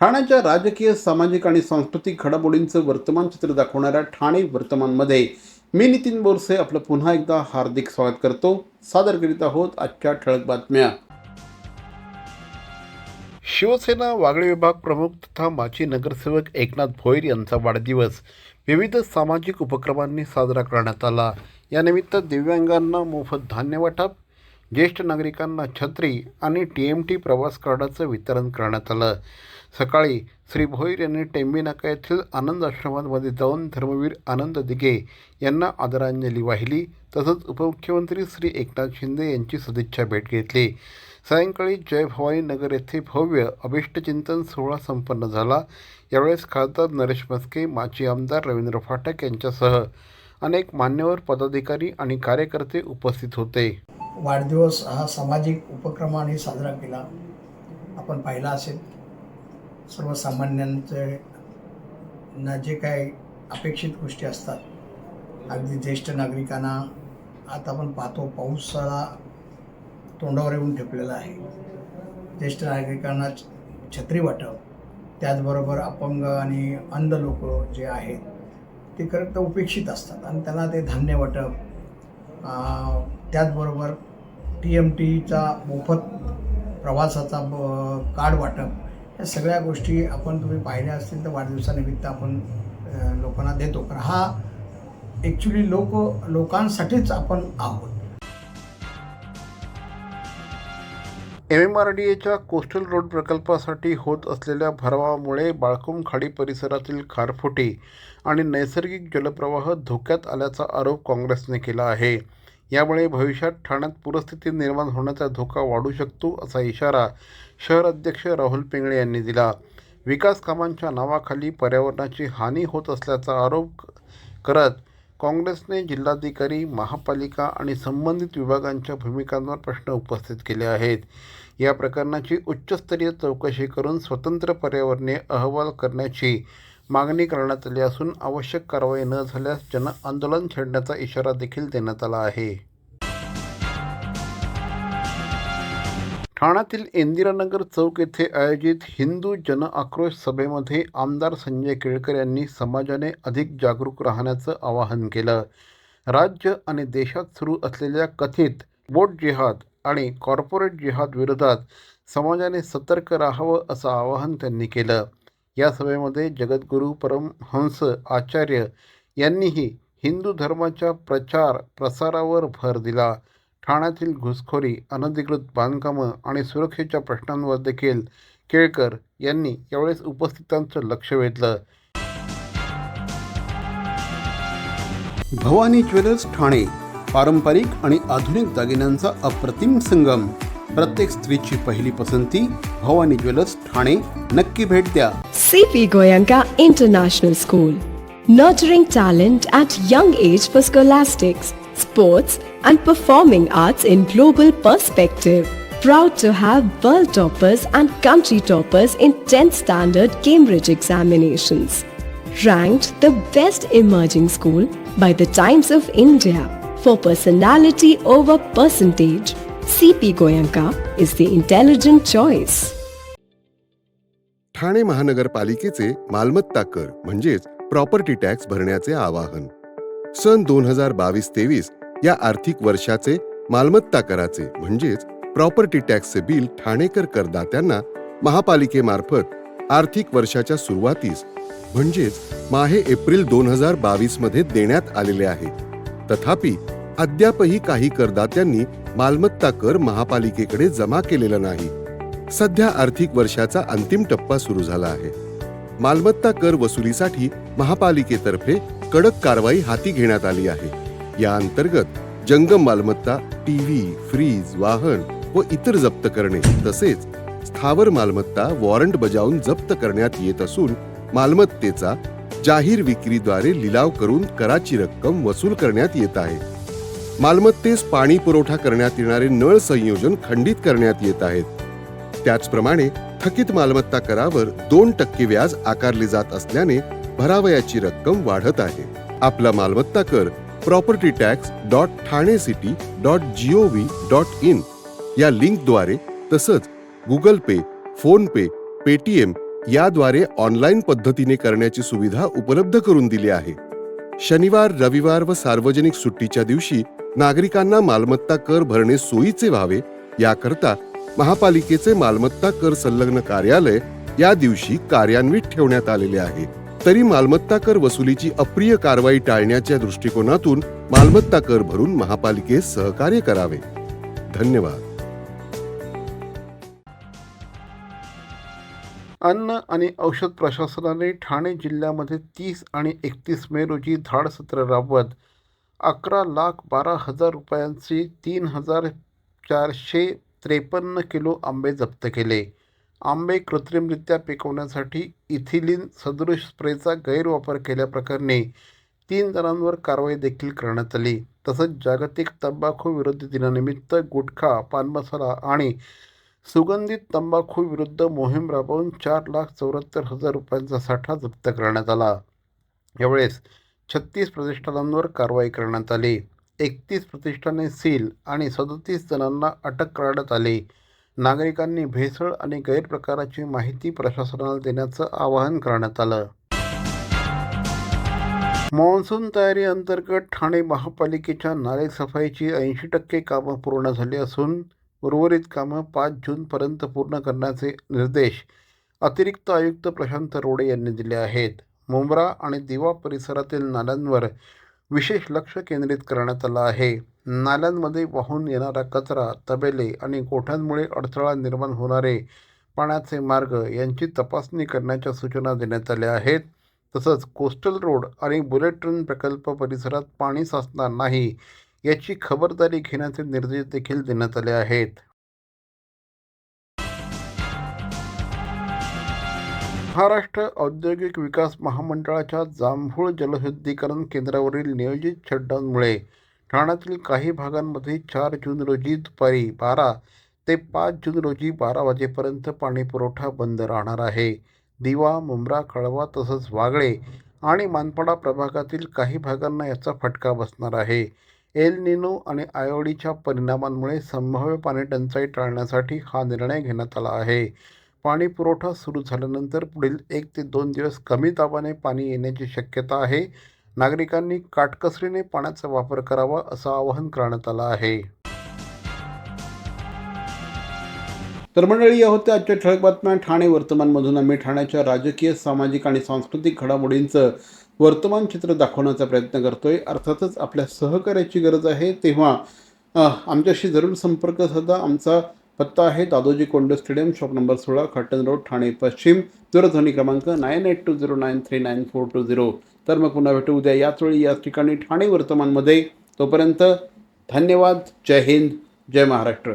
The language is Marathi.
ठाण्याच्या राजकीय, सामाजिक आणि सांस्कृतिक घडामोडींचं वर्तमान चित्र दाखवणाऱ्या ठाणे वर्तमानमध्ये मी नितीन बोरसे आपलं पुन्हा एकदा हार्दिक स्वागत करतो. सादर करीत आहोत आजच्या ठळक बातम्या. शिवसेना वागळे विभाग प्रमुख तथा माजी नगरसेवक एकनाथ भोईर यांचा वाढदिवस विविध सामाजिक उपक्रमांनी साजरा करण्यात आला. यानिमित्त दिव्यांगांना मोफत धान्य वाटप, ज्येष्ठ नागरिकांना छत्री आणि TMT प्रवास कार्डाचं वितरण करण्यात आलं. सकाळी श्री भोईर यांनी टेंबी नाका येथील आनंद आश्रमांमध्ये जाऊन धर्मवीर आनंद दिघे यांना आदरांजली वाहिली. तसंच उपमुख्यमंत्री श्री एकनाथ शिंदे यांची सदिच्छा भेट घेतली. सायंकाळी जय भवानी नगर येथे भव्य अभिष्टचिंतन सोहळा संपन्न झाला. यावेळेस खासदार नरेश म्हस्के, माजी आमदार रवींद्र फाटक यांच्यासह अनेक मान्यवर, पदाधिकारी आणि कार्यकर्ते उपस्थित होते. वाढदिवस हा सामाजिक उपक्रमाने साजरा केला. आपण पाहिला असेल, सर्वसामान्यांना जे काही अपेक्षित गोष्टी असतात, अगदी ज्येष्ठ नागरिकांना आता आपण पाहतो पावसाळा तोंडावर येऊन ठेपलेला आहे. ज्येष्ठ नागरिकांना छत्री वाटप, त्याचबरोबर अपंग आणि अंध लोक जे आहेत ते खरं तर उपेक्षित असतात आणि त्यांना ते धान्य वाटप, त्याचबरोबर TMTचा मोफत प्रवासाचा कार्ड वाटप, या सगळ्या गोष्टी तुम्ही पाहिल्या असतील तर वाढदिवसानिमित्त आपण लोकांना देतो. कारण हा ॲक्च्युली लोकांसाठीच आपण आहोत. MMRDAच्या कोस्टल रोड प्रकल्पासाठी होत असलेल्या भरावामुळे बाळकुम खाडी परिसरातील खारफुटी आणि नैसर्गिक जलप्रवाह धोक्यात आल्याचा आरोप काँग्रेसने केला आहे. यामुळे भविष्यात ठाण्यात पूरस्थिती निर्माण होण्याचा धोका वाढू शकतो, असा इशारा शहर अध्यक्ष राहुल पिंगळे यांनी दिला. विकास कामांच्या नावाखाली पर्यावरणाची हानी होत असल्याचा आरोप करत काँग्रेसने जिल्हाधिकारी, महापालिका आणि संबंधित विभागांच्या भूमिकांवर प्रश्न उपस्थित केले आहेत. या प्रकरणाची उच्चस्तरीय चौकशी करून स्वतंत्र पर्यावरणीय अहवाल करण्याची मागणी करण्यात आली असून आवश्यक कारवाई न झाल्यास जनआंदोलन छेडण्याचा इशारा देखील देण्यात आला आहे. ठाण्यातील इंदिरानगर चौक येथे आयोजित हिंदू जनआक्रोश सभेमध्ये आमदार संजय केळकर यांनी समाजाने अधिक जागरूक राहण्याचं आवाहन केलं. राज्य आणि देशात सुरू असलेल्या कथित वोट जिहाद आणि कॉर्पोरेट जिहाद विरोधात समाजाने सतर्क राहावं, असं आवाहन त्यांनी केलं. या सभेमध्ये जगद्गुरू परमहंस आचार्य यांनीही हिंदू धर्माच्या प्रचार प्रसारावर भर दिला. ठाण्यातील घुसखोरी, अनधिकृत बांधकामं आणि सुरक्षेच्या प्रश्नांवर देखील केळकर यांनी यावेळेस उपस्थितांचं लक्ष वेधलं. भवानी ज्वेलर्स ठाणे, पारंपरिक आणि आधुनिक दागिन्यांचा अप्रतिम संगम. प्रत्येक स्त्रीची पहिली पसंती भवानी ज्वेलर्स ठाणे. नक्की भेट द्या. CP Goenka International School, nurturing talent at young age for scholastics, sports and performing arts in global perspective. Proud to have world toppers and country toppers in 10th standard Cambridge examinations. Ranked the best emerging school by the Times of India for personality over percentage. CP Goenka is the intelligent choice. Thane महानगरपालिकेचे मालमत्ता कर म्हणजेच प्रॉपर्टी टॅक्स भरण्याचे आवाहन. सन 2022-23 या आर्थिक वर्षाचे मालमत्ता कराचे म्हणजेच प्रॉपर्टी टॅक्सचे बिल ठाणेकर करदात्यांना महापालिकेमार्फत आर्थिक वर्षाच्या सुरुवातीस म्हणजेच माहे एप्रिल 2022 मध्ये देण्यात आलेले आहे. तथापि अद्यापही काही करदात्यांनी मालमत्ता कर महापालिकेकडे जमा केलेला नाही. सध्या आर्थिक वर्षाचा अंतिम टप्पा सुरू झाला आहे. मालमत्ता कर वसुलीसाठी महापालिकेतर्फे कडक कारवाई हाती घेण्यात आली आहे. या अंतर्गत जंगम मालमत्ता, TV, फ्रीज, वाहन व इतर जप्त करणे तसेच स्थावर मालमत्ता वॉरंट बजावून जप्त करण्यात येत असून मालमत्तेचा जाहीर विक्रीद्वारे लिलाव करून कराची रक्कम वसूल करण्यात येत आहे. मालमत्तेस पाणी पुरवठा करण्यात येणारे नळ संयोजन खंडित करण्यात येत आहेत. त्याचप्रमाणे थकीत मालमत्ता करावर 2% व्याज आकारले जात असल्याने भरावयाची रक्कम वाढत आहे. आपला मालमत्ता कर propertytax.thanecity.gov.in या लिंकद्वारे तसंच गुगल पे, फोन पे, पेटीएम याद्वारे ऑनलाईन पद्धतीने करण्याची सुविधा उपलब्ध करून दिली आहे. शनिवार, रविवार व सार्वजनिक सुट्टीच्या दिवशी नागरिकांना मालमत्ता कर भरणे सोयीचे व्हावे याकरता महापालिकेचे मालमत्ता कर संलग्न कार्यालय या दिवशी कार्यान्वित ठेवण्यात आलेले आहे. तरी मालमत्ता कर वसुलीची अप्रिय कारवाई टाळण्याच्या दृष्टिकोनातून मालमत्ता कर भरून महापालिकेस सहकार्य करावे. धन्यवाद. अन्न आणि औषध प्रशासनाने ठाणे जिल्ह्यामध्ये 30 आणि 31 मे रोजी धाड सत्र राबवत 11,12,000 रुपयांची 3,453 किलो आंबे जप्त केले. आंबे कृत्रिमरित्या पिकवण्यासाठी इथिलीन सदृश स्प्रेचा गैरवापर केल्याप्रकरणी 3 जणांवर कारवाई देखील करण्यात आली. तसंच जागतिक तंबाखू विरोधी दिनानिमित्त गुटखा, पान मसाला आणि सुगंधित तंबाखू विरुद्ध मोहीम राबवून 4,74,000 रुपयांचा साठा जप्त करण्यात आला. यावेळेस 36 प्रतिष्ठानांवर कारवाई करण्यात आली. 31 प्रतिष्ठाने सील आणि 37 जणांना अटक करण्यात आली. नागरिकांनी भेसळ आणि गैरप्रकाराची माहिती प्रशासनाला देण्याचं आवाहन करण्यात आलं. मान्सून तयारी अंतर्गत ठाणे महापालिकेच्या नालेसफाईची 80% कामं पूर्ण झाली असून उर्वरित कामं 5 जूनपर्यंत पूर्ण करण्याचे निर्देश अतिरिक्त आयुक्त प्रशांत रोडे यांनी दिले आहेत. मुंब्रा आणि दिवा परिसरातील नाल्यांवर विशेष लक्ष केंद्रित करण्यात आलं आहे. नाल्यांमध्ये वाहून येणारा कचरा, तबेले आणि गोठ्यांमुळे अडथळा निर्माण होणारे पाण्याचे मार्ग यांची तपासणी करण्याच्या सूचना देण्यात आल्या आहेत. तसंच कोस्टल रोड आणि बुलेट ट्रेन प्रकल्प परिसरात पाणी साचणार नाही याची खबरदारी घेण्याचे निर्देश देखील देण्यात आले आहेत. महाराष्ट्र औद्योगिक विकास महामंडळाच्या जांभूळ जलशुद्धीकरण केंद्रावरील नियोजित शटडाऊनमुळे ठाण्यातील काही भागांमध्ये 4 जून रोजी दुपारी 12 ते 5 जून रोजी 12 वाजेपर्यंत पाणी पुरवठा बंद राहणार आहे. दिवा, मुंब्रा, कळवा तसंच वागळे आणि मानपाडा प्रभागातील काही भागांना याचा फटका बसणार आहे. एल निनो आणि आयोडीच्या परिणामांमुळे संभाव्य पाणी टंचाई टाळण्यासाठी हा निर्णय घेण्यात आला आहे. पाणी पुरवठा सुरू झाल्यानंतर पुढील 1 ते 2 दिवस कमी दाबाने पाणी येण्याची शक्यता आहे. नागरिकांनी काटकसरीने पाण्याचा वापर करावा असं आवाहन करण्यात आलं आहे. तर मंडळी, या होत्या आजच्या ठळक बातम्या ठाणे वर्तमानमधून. आम्ही ठाण्याच्या राजकीय, सामाजिक आणि सांस्कृतिक घडामोडींचं वर्तमान चित्र दाखवण्याचा प्रयत्न करतोय. अर्थातच आपल्या सहकार्याची गरज आहे, तेव्हा आमच्याशी जरूर संपर्क साधा. आमचा पत्ता आहे Dadoji Konde stadium, shop number 16, Khattan road, Thane पश्चिम. दूरध्वनी क्रमांक 9820939420. तर मग पुन्हा भेटू उद्या याच वेळी याच ठिकाणी ठाणे वर्तमानमध्ये. तोपर्यंत धन्यवाद. जय हिंद, जय महाराष्ट्र.